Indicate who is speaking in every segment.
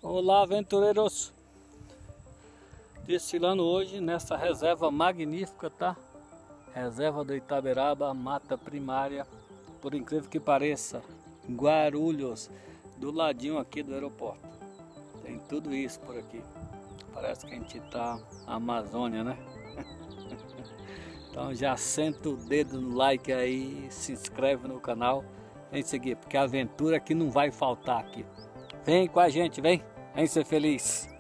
Speaker 1: Olá, aventureiros! Desfilando hoje nessa reserva magnífica, tá? Reserva do Itaberaba, mata primária, por incrível que pareça, Guarulhos, do ladinho aqui do aeroporto. Tem tudo isso por aqui. Parece que a gente tá na Amazônia, né? Então já senta o dedo no like aí, se inscreve no canal, vem seguir, porque a aventura aqui não vai faltar aqui. Vem com a gente, vem ser feliz.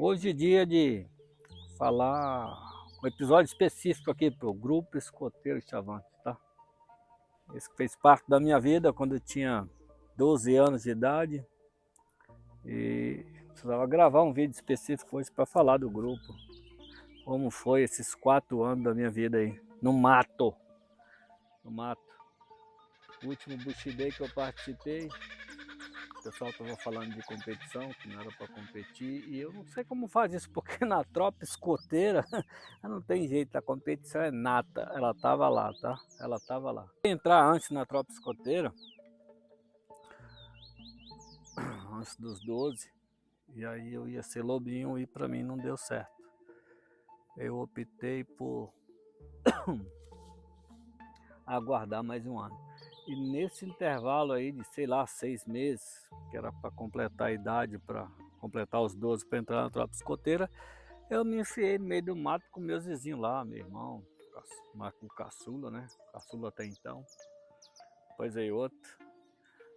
Speaker 1: Hoje é dia de falar um episódio específico aqui para o Grupo Escoteiro Chavante, tá? Esse fez parte da minha vida quando eu tinha 12 anos de idade e precisava gravar um vídeo específico hoje para falar do grupo. Como foi esses 4 anos da minha vida aí, no mato. No mato. O último Bush Day que eu participei, o pessoal estava falando de competição, que não era para competir, e eu não sei como faz isso, porque na tropa escoteira não tem jeito, a competição é nata, ela estava lá, tá? Ela estava lá. Entrar antes na tropa escoteira, antes dos 12, e aí eu ia ser lobinho e para mim não deu certo. Eu optei por aguardar mais um ano. E nesse intervalo aí de, sei lá, 6 meses, que era para completar a idade, para completar os 12 para entrar na tropa escoteira, eu me enfiei no meio do mato com meus vizinhos lá, meu irmão, o caçula, né? Caçula até então. Depois aí outro,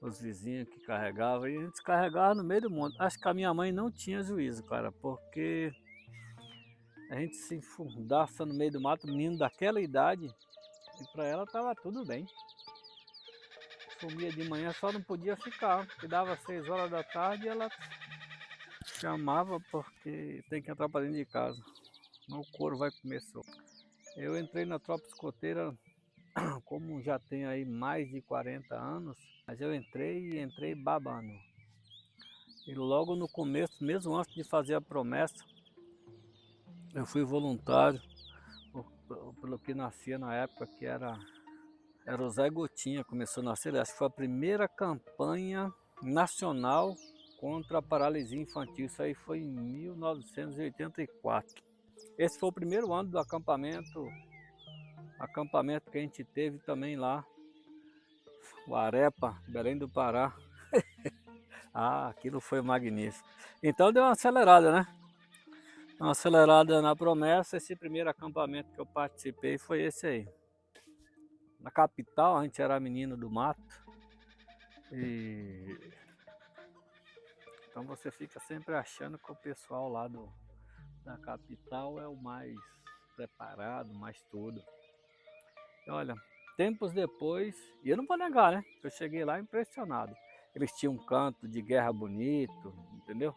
Speaker 1: os vizinhos que carregavam, e a gente descarregava no meio do mundo. Acho que a minha mãe não tinha juízo, cara, porque a gente se enfundaça no meio do mato, menino daquela idade, e para ela tava tudo bem. Sumia de manhã, só não podia ficar, porque dava 6 horas da tarde e ela chamava porque tem que entrar para dentro de casa, o couro vai comer solto. Eu entrei na tropa escoteira, como já tenho aí mais de 40 anos, mas eu entrei babando. E logo no começo, mesmo antes de fazer a promessa, eu fui voluntário, pelo que nascia na época, que era o Zé Gotinha, começou a nascer, acho que foi a primeira campanha nacional contra a paralisia infantil, isso aí foi em 1984. Esse foi o primeiro ano do acampamento que a gente teve também lá, o Arepa, Belém do Pará. Ah, aquilo foi magnífico. Então deu uma acelerada, né? Uma acelerada na promessa. Esse primeiro acampamento que eu participei foi esse aí. Na capital, a gente era menino do mato. E então você fica sempre achando que o pessoal lá da capital é o mais preparado, mais tudo. E olha, tempos depois, e eu não vou negar, né? Eu cheguei lá impressionado. Eles tinham um canto de guerra bonito, entendeu?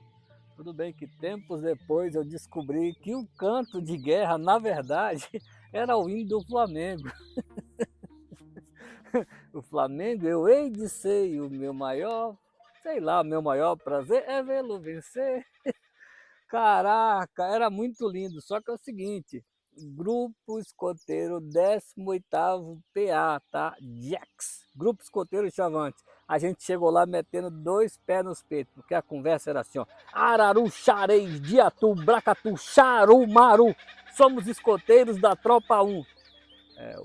Speaker 1: Tudo bem que tempos depois eu descobri que o canto de guerra, na verdade, era o hino do Flamengo. O Flamengo, eu hei de ser, e o meu maior, sei lá, o meu maior prazer é vê-lo vencer. Caraca, era muito lindo, só que é o seguinte, Grupo Escoteiro 18º PA, tá? Jax, Grupo Escoteiro Chavante. A gente chegou lá metendo 2 pés nos peitos, porque a conversa era assim, ó. Araru, Xarei, Diatu, Bracatu, Charu, Maru. Somos escoteiros da Tropa 1. O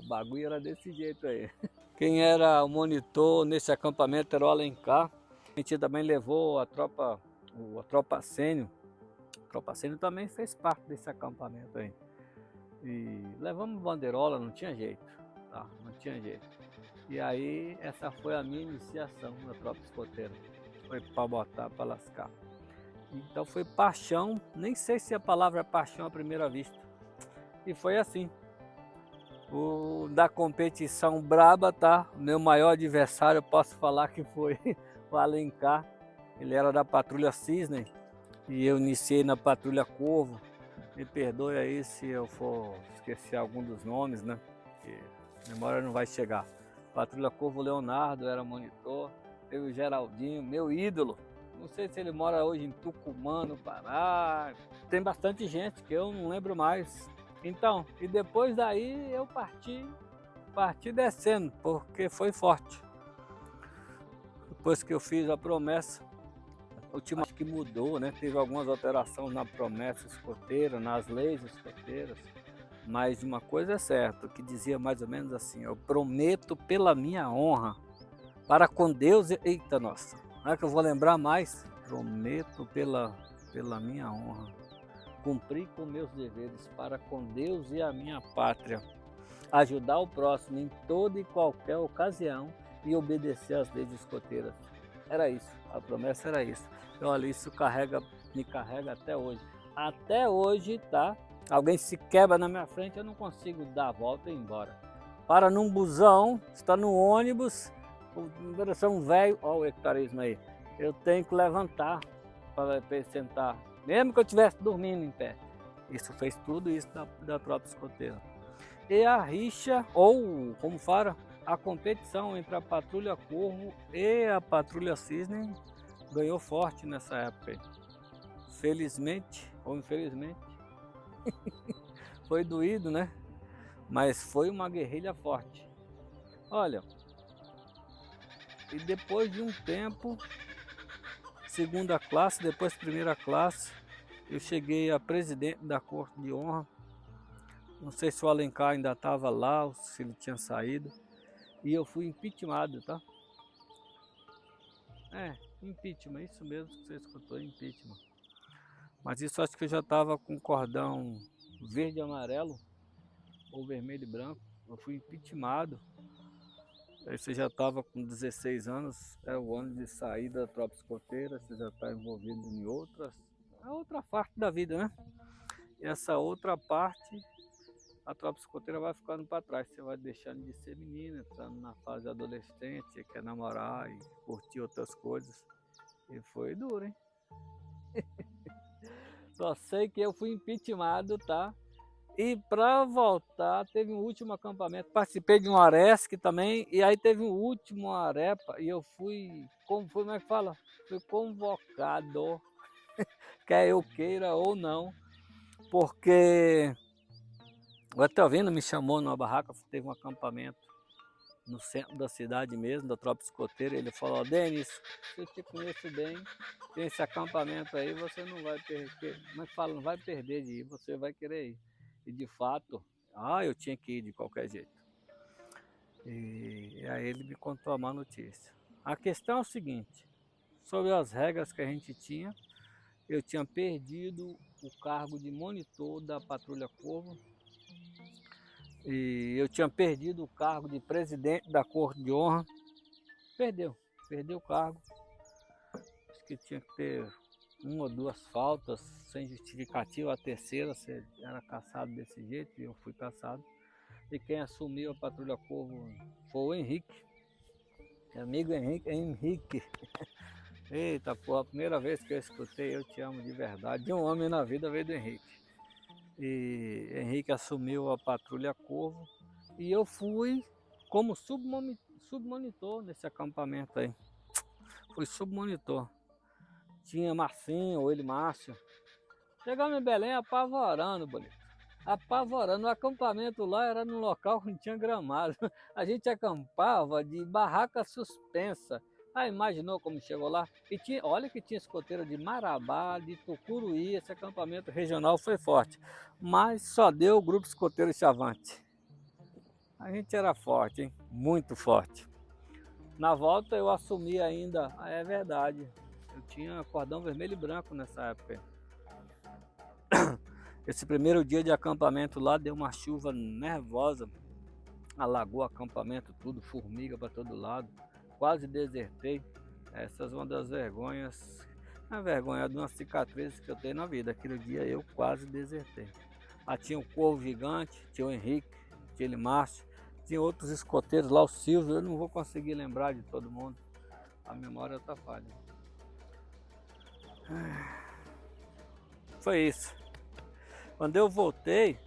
Speaker 1: bagulho era desse jeito aí. Quem era o monitor nesse acampamento era o Alencar. A gente também levou a tropa sênior. A tropa sênior também fez parte desse acampamento aí. E levamos bandeirola, não tinha jeito, tá? Não tinha jeito. E aí essa foi a minha iniciação na tropa escoteira. Foi para botar, para lascar. Então foi paixão, nem sei se a palavra é paixão à primeira vista. E foi assim. O da competição braba, tá? O meu maior adversário, eu posso falar que foi o Alencar. Ele era da Patrulha Cisne. E eu iniciei na Patrulha Corvo. Me perdoe aí se eu for esquecer algum dos nomes, né? Porque a memória não vai chegar. Patrulha Corvo Leonardo era monitor. Teve o Geraldinho, meu ídolo. Não sei se ele mora hoje em Tucumã, no Pará. Tem bastante gente que eu não lembro mais. Então, e depois daí eu parti descendo, porque foi forte. Depois que eu fiz a promessa, acho que mudou, né? Teve algumas alterações na promessa escoteira, nas leis escoteiras. Mas uma coisa é certa, que dizia mais ou menos assim: eu prometo pela minha honra, para com Deus. Eita, nossa, não é que eu vou lembrar mais? Prometo pela minha honra, cumprir com meus deveres para com Deus e a minha pátria, ajudar o próximo em toda e qualquer ocasião e obedecer às leis escoteiras. Era isso, a promessa era isso. Então, olha, isso me carrega até hoje. Até hoje, tá? Alguém se quebra na minha frente, eu não consigo dar a volta e ir embora. Para num busão, está no ônibus, parece um velho, olha o hectarismo aí. Eu tenho que levantar para sentar, mesmo que eu estivesse dormindo em pé. Isso fez tudo isso da tropa escoteira. E a rixa, ou como fala, a competição entre a Patrulha Corvo e a Patrulha Cisne ganhou forte nessa época. Felizmente ou infelizmente, foi doído, né? Mas foi uma guerrilha forte. Olha, e depois de um tempo, segunda classe, depois primeira classe, eu cheguei a presidente da Corte de Honra. Não sei se o Alencar ainda estava lá ou se ele tinha saído. E eu fui impeachmentado, tá? Impeachment, isso mesmo que você escutou, impeachment. Mas isso acho que eu já estava com cordão verde e amarelo, ou vermelho e branco. Eu fui impeachmentado. Aí você já estava com 16 anos, é o ano de saída da tropa escoteira, você já está envolvido em a outra parte da vida, né? E essa outra parte, a tropa escoteira vai ficando para trás, você vai deixando de ser menina, entrando na fase adolescente, quer namorar e curtir outras coisas. E foi duro, hein? Só sei que eu fui impeachmentado, tá? E para voltar, teve um último acampamento, participei de um Aresc também, e aí teve um último Arepa, e eu fui, como é que fala? Fui convocado, quer eu queira ou não, porque o Etelvino me chamou numa barraca, teve um acampamento no centro da cidade mesmo, da tropa escoteira, ele falou: Denis, eu te conheço bem, tem esse acampamento aí, você não vai perder, como é que fala? Não vai perder de ir, você vai querer ir. E de fato, eu tinha que ir de qualquer jeito. E aí ele me contou a má notícia. A questão é o seguinte: sobre as regras que a gente tinha, eu tinha perdido o cargo de monitor da Patrulha Corvo e eu tinha perdido o cargo de presidente da Corte de Honra. Perdeu o cargo. Acho que tinha que ter uma ou duas faltas sem justificativa, a terceira você era caçado desse jeito e eu fui caçado. E quem assumiu a Patrulha Corvo foi o Henrique, meu amigo Henrique. Eita porra, a primeira vez que eu escutei "Eu te amo de verdade" de um homem na vida veio do Henrique. E Henrique assumiu a Patrulha Corvo e eu fui como submonitor nesse acampamento aí. Fui submonitor. Tinha Marcinho, ou ele Márcio. Chegamos em Belém apavorando, bonito. Apavorando. O acampamento lá era num local que não tinha gramado. A gente acampava de barraca suspensa. Imaginou como chegou lá? E olha que tinha escoteira de Marabá, de Tucuruí, esse acampamento regional foi forte. Mas só deu o grupo escoteiro Chavante. A gente era forte, hein? Muito forte. Na volta eu assumi ainda, é verdade, eu tinha cordão vermelho e branco nessa época. Esse primeiro dia de acampamento lá deu uma chuva nervosa, alagou o acampamento tudo, formiga para todo lado, quase desertei. Essa é uma das vergonhas, a vergonha de uma cicatriz que eu tenho na vida. Aquele dia eu quase desertei. Tinha o Corvo Gigante, tinha o Henrique, tinha o Márcio, tinha outros escoteiros lá, o Silvio, eu não vou conseguir lembrar de todo mundo. A memória está falha. foi isso. Quando eu voltei,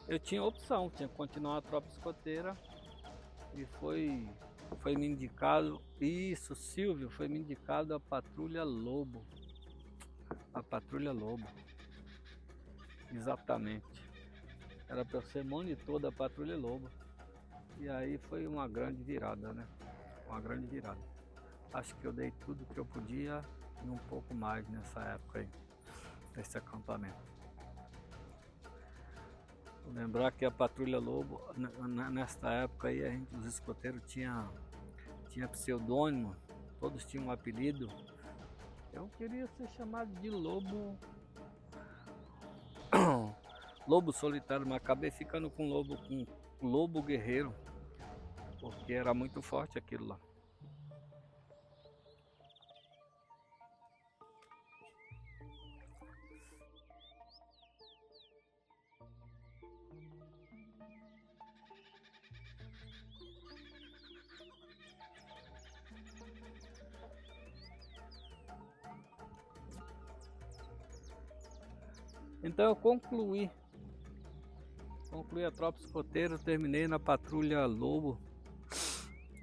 Speaker 1: eu tinha opção, tinha que continuar a tropa escoteira e foi me indicado, isso, Silvio, foi me indicado a Patrulha Lobo. A Patrulha Lobo, exatamente. Era para ser monitor da Patrulha Lobo. E aí foi uma grande virada, né? Uma grande virada. Acho que eu dei tudo que eu podia e um pouco mais nessa época aí, nesse acampamento. Vou lembrar que a Patrulha Lobo, nesta época aí, os escoteiros tinha pseudônimo, todos tinham um apelido. Eu queria ser chamado de Lobo, Lobo Solitário, mas acabei ficando com Lobo Guerreiro, porque era muito forte aquilo lá. Então eu concluí a tropa escoteira, terminei na Patrulha Lobo.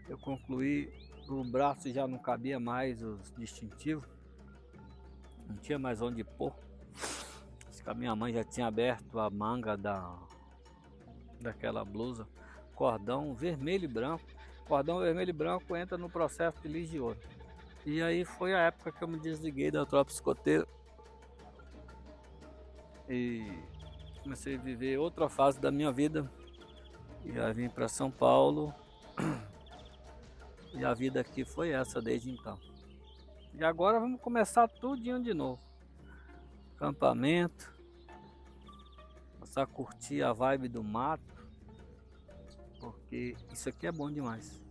Speaker 1: Eu concluí, o braço já não cabia mais os distintivos, não tinha mais onde pôr. Acho que a minha mãe já tinha aberto a manga daquela blusa, cordão vermelho e branco. Cordão vermelho e branco entra no processo de lis de ouro. E aí foi a época que eu me desliguei da tropa escoteira e comecei a viver outra fase da minha vida. E aí vim para São Paulo e a vida aqui foi essa desde então. E agora vamos começar tudinho de novo. Acampamento, começar a curtir a vibe do mato, porque isso aqui é bom demais.